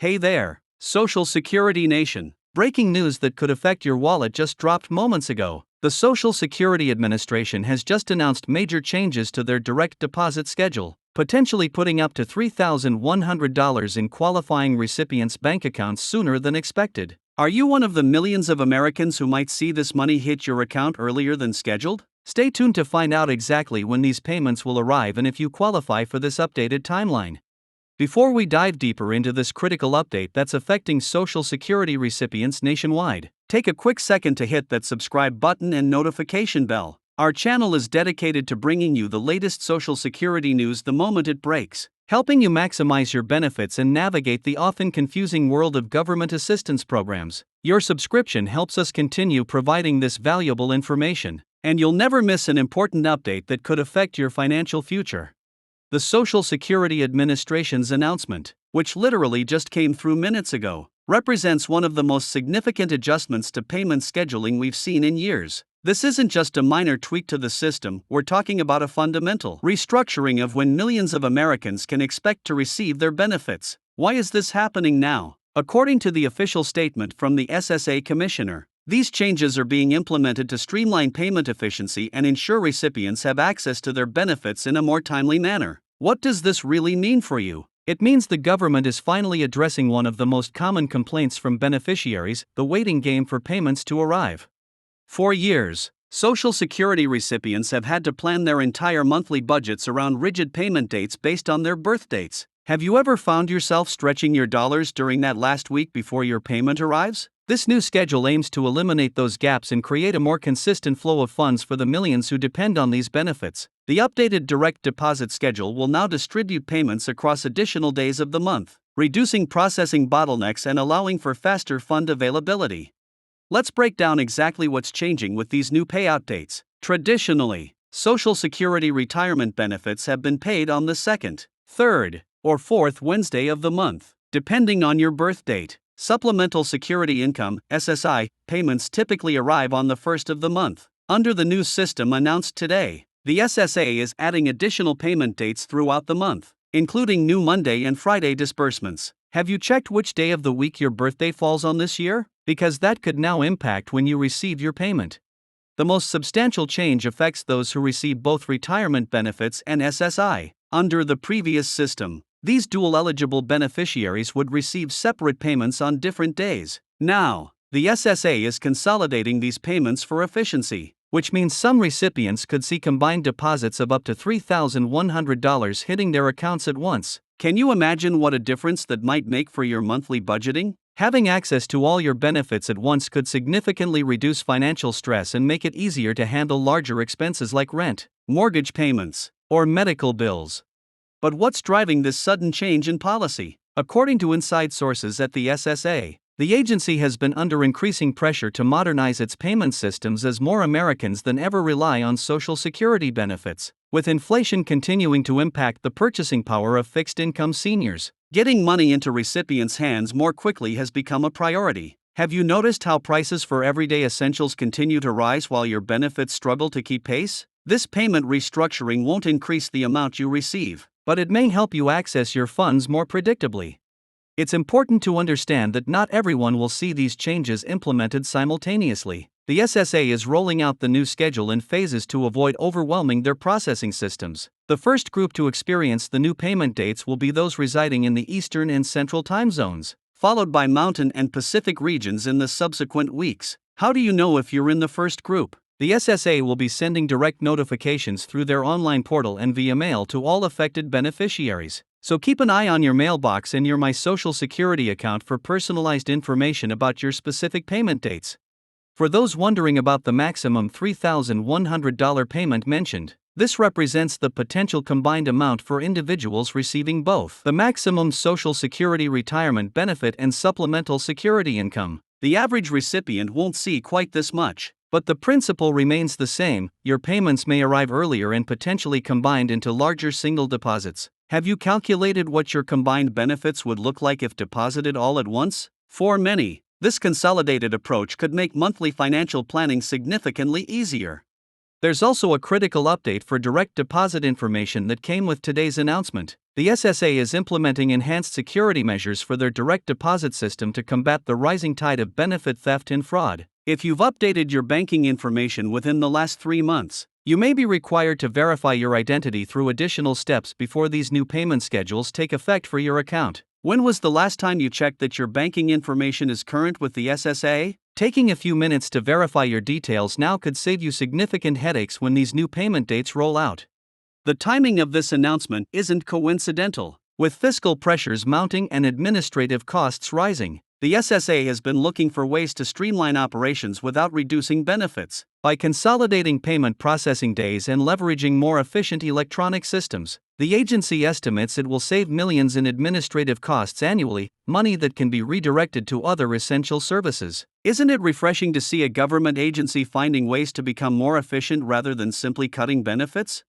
Hey there, Social Security Nation. Breaking news that could affect your wallet just dropped moments ago. The Social Security Administration has just announced major changes to their direct deposit schedule, potentially putting up to $3,100 in qualifying recipients' bank accounts sooner than expected. Are you one of the millions of Americans who might see this money hit your account earlier than scheduled? Stay tuned to find out exactly when these payments will arrive and if you qualify for this updated timeline. Before we dive deeper into this critical update that's affecting Social Security recipients nationwide, take a quick second to hit that subscribe button and notification bell. Our channel is dedicated to bringing you the latest Social Security news the moment it breaks, helping you maximize your benefits and navigate the often confusing world of government assistance programs. Your subscription helps us continue providing this valuable information, and you'll never miss an important update that could affect your financial future. The Social Security Administration's announcement, which literally just came through minutes ago, represents one of the most significant adjustments to payment scheduling we've seen in years. This isn't just a minor tweak to the system, we're talking about a fundamental restructuring of when millions of Americans can expect to receive their benefits. Why is this happening now? According to the official statement from the SSA Commissioner, these changes are being implemented to streamline payment efficiency and ensure recipients have access to their benefits in a more timely manner. What does this really mean for you? It means the government is finally addressing one of the most common complaints from beneficiaries: the waiting game for payments to arrive. For years, Social Security recipients have had to plan their entire monthly budgets around rigid payment dates based on their birth dates. Have you ever found yourself stretching your dollars during that last week before your payment arrives? This new schedule aims to eliminate those gaps and create a more consistent flow of funds for the millions who depend on these benefits. The updated direct deposit schedule will now distribute payments across additional days of the month, reducing processing bottlenecks and allowing for faster fund availability. Let's break down exactly what's changing with these new payout dates. Traditionally, Social Security retirement benefits have been paid on the second, third, or fourth Wednesday of the month, depending on your birth date. Supplemental Security Income (SSI) payments typically arrive on the first of the month. Under the new system announced today, the SSA is adding additional payment dates throughout the month, including new Monday and Friday disbursements. Have you checked which day of the week your birthday falls on this year? Because that could now impact when you receive your payment. The most substantial change affects those who receive both retirement benefits and SSI. Under the previous system, these dual-eligible beneficiaries would receive separate payments on different days. Now, the SSA is consolidating these payments for efficiency, which means some recipients could see combined deposits of up to $3,100 hitting their accounts at once. Can you imagine what a difference that might make for your monthly budgeting? Having access to all your benefits at once could significantly reduce financial stress and make it easier to handle larger expenses like rent, mortgage payments, or medical bills. But what's driving this sudden change in policy? According to inside sources at the SSA, the agency has been under increasing pressure to modernize its payment systems as more Americans than ever rely on Social Security benefits. With inflation continuing to impact the purchasing power of fixed-income seniors, getting money into recipients' hands more quickly has become a priority. Have you noticed how prices for everyday essentials continue to rise while your benefits struggle to keep pace? This payment restructuring won't increase the amount you receive, but it may help you access your funds more predictably. It's important to understand that not everyone will see these changes implemented simultaneously. The SSA is rolling out the new schedule in phases to avoid overwhelming their processing systems. The first group to experience the new payment dates will be those residing in the Eastern and Central time zones, followed by Mountain and Pacific regions in the subsequent weeks. How do you know if you're in the first group? The SSA will be sending direct notifications through their online portal and via mail to all affected beneficiaries. So keep an eye on your mailbox and your My Social Security account for personalized information about your specific payment dates. For those wondering about the maximum $3,100 payment mentioned, this represents the potential combined amount for individuals receiving both the maximum Social Security retirement benefit and supplemental security income. The average recipient won't see quite this much, but the principle remains the same. Your payments may arrive earlier and potentially combined into larger single deposits. Have you calculated what your combined benefits would look like if deposited all at once? For many, this consolidated approach could make monthly financial planning significantly easier. There's also a critical update for direct deposit information that came with today's announcement. The SSA is implementing enhanced security measures for their direct deposit system to combat the rising tide of benefit theft and fraud. If you've updated your banking information within the last 3 months, you may be required to verify your identity through additional steps before these new payment schedules take effect for your account. When was the last time you checked that your banking information is current with the SSA? Taking a few minutes to verify your details now could save you significant headaches when these new payment dates roll out. The timing of this announcement isn't coincidental. With fiscal pressures mounting and administrative costs rising, the SSA has been looking for ways to streamline operations without reducing benefits. By consolidating payment processing days and leveraging more efficient electronic systems, the agency estimates it will save millions in administrative costs annually, money that can be redirected to other essential services. Isn't it refreshing to see a government agency finding ways to become more efficient rather than simply cutting benefits?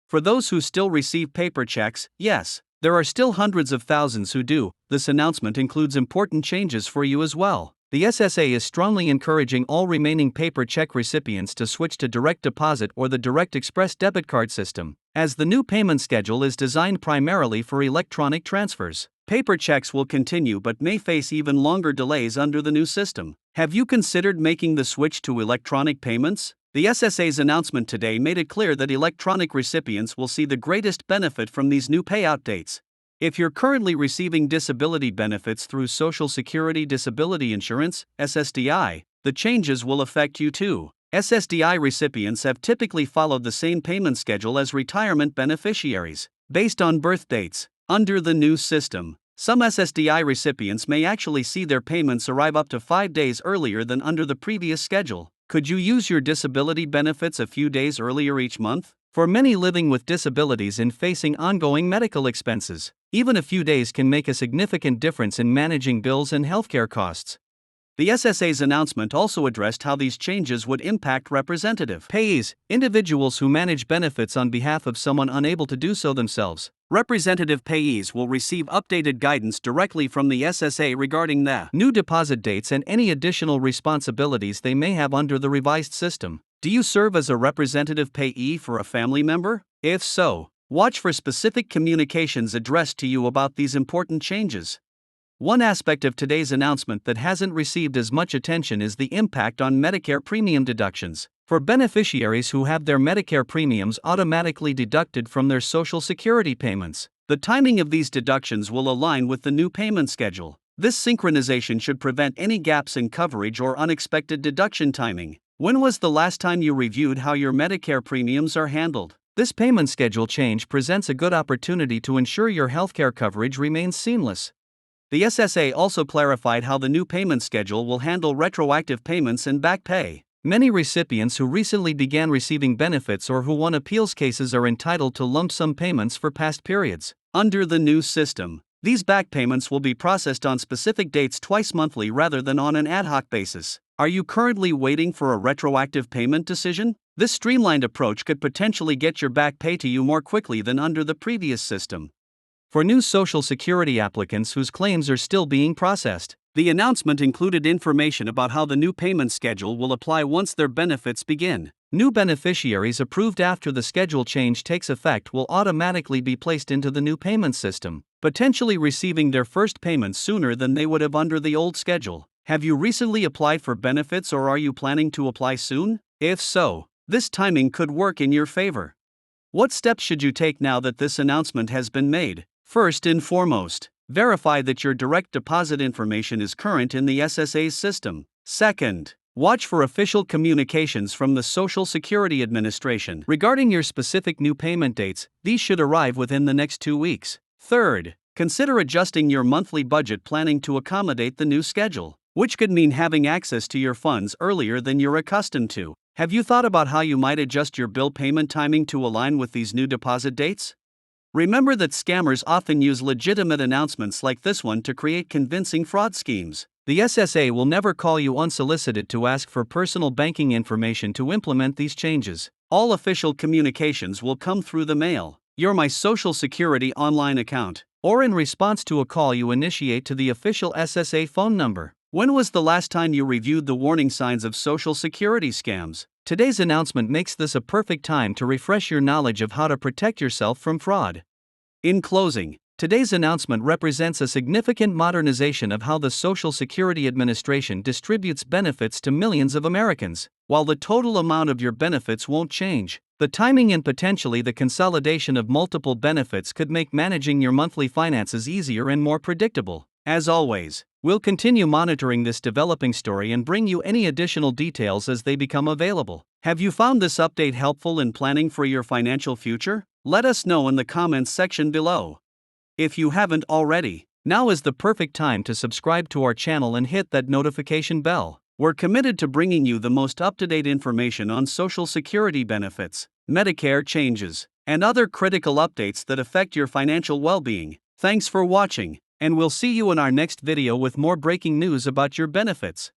For those who still receive paper checks, yes, there are still hundreds of thousands who do. This announcement includes important changes for you as well. The SSA is strongly encouraging all remaining paper check recipients to switch to direct deposit or the Direct Express debit card system, as the new payment schedule is designed primarily for electronic transfers. Paper checks will continue but may face even longer delays under the new system. Have you considered making the switch to electronic payments? The SSA's announcement today made it clear that electronic recipients will see the greatest benefit from these new payout dates. If you're currently receiving disability benefits through Social Security Disability Insurance, SSDI, the changes will affect you too. SSDI recipients have typically followed the same payment schedule as retirement beneficiaries, based on birth dates. Under the new system, some SSDI recipients may actually see their payments arrive up to 5 days earlier than under the previous schedule. Could you use your disability benefits a few days earlier each month? For many living with disabilities and facing ongoing medical expenses, even a few days can make a significant difference in managing bills and healthcare costs. The SSA's announcement also addressed how these changes would impact representative payees, individuals who manage benefits on behalf of someone unable to do so themselves. Representative payees will receive updated guidance directly from the SSA regarding the new deposit dates and any additional responsibilities they may have under the revised system. Do you serve as a representative payee for a family member? If so, watch for specific communications addressed to you about these important changes. One aspect of today's announcement that hasn't received as much attention is the impact on Medicare premium deductions. For beneficiaries who have their Medicare premiums automatically deducted from their Social Security payments, the timing of these deductions will align with the new payment schedule. This synchronization should prevent any gaps in coverage or unexpected deduction timing. When was the last time you reviewed how your Medicare premiums are handled? This payment schedule change presents a good opportunity to ensure your healthcare coverage remains seamless. The SSA also clarified how the new payment schedule will handle retroactive payments and back pay. Many recipients who recently began receiving benefits or who won appeals cases are entitled to lump sum payments for past periods. Under the new system, these back payments will be processed on specific dates twice monthly rather than on an ad hoc basis. Are you currently waiting for a retroactive payment decision? This streamlined approach could potentially get your back pay to you more quickly than under the previous system. For new Social Security applicants whose claims are still being processed, the announcement included information about how the new payment schedule will apply once their benefits begin. New beneficiaries approved after the schedule change takes effect will automatically be placed into the new payment system, potentially receiving their first payment sooner than they would have under the old schedule. Have you recently applied for benefits or are you planning to apply soon? If so, this timing could work in your favor. What steps should you take now that this announcement has been made? First and foremost, verify that your direct deposit information is current in the SSA's system. Second, watch for official communications from the Social Security Administration regarding your specific new payment dates. These should arrive within the next 2 weeks. Third, consider adjusting your monthly budget planning to accommodate the new schedule, which could mean having access to your funds earlier than you're accustomed to. Have you thought about how you might adjust your bill payment timing to align with these new deposit dates? Remember that scammers often use legitimate announcements like this one to create convincing fraud schemes. The SSA will never call you unsolicited to ask for personal banking information to implement these changes. All official communications will come through the mail, your My Social Security online account, or in response to a call you initiate to the official SSA phone number. When was the last time you reviewed the warning signs of Social Security scams? Today's announcement makes this a perfect time to refresh your knowledge of how to protect yourself from fraud. In closing, today's announcement represents a significant modernization of how the Social Security Administration distributes benefits to millions of Americans. While the total amount of your benefits won't change, the timing and potentially the consolidation of multiple benefits could make managing your monthly finances easier and more predictable. As always, we'll continue monitoring this developing story and bring you any additional details as they become available. Have you found this update helpful in planning for your financial future? Let us know in the comments section below. If you haven't already, now is the perfect time to subscribe to our channel and hit that notification bell. We're committed to bringing you the most up-to-date information on Social Security benefits, Medicare changes, and other critical updates that affect your financial well-being. Thanks for watching, and we'll see you in our next video with more breaking news about your benefits.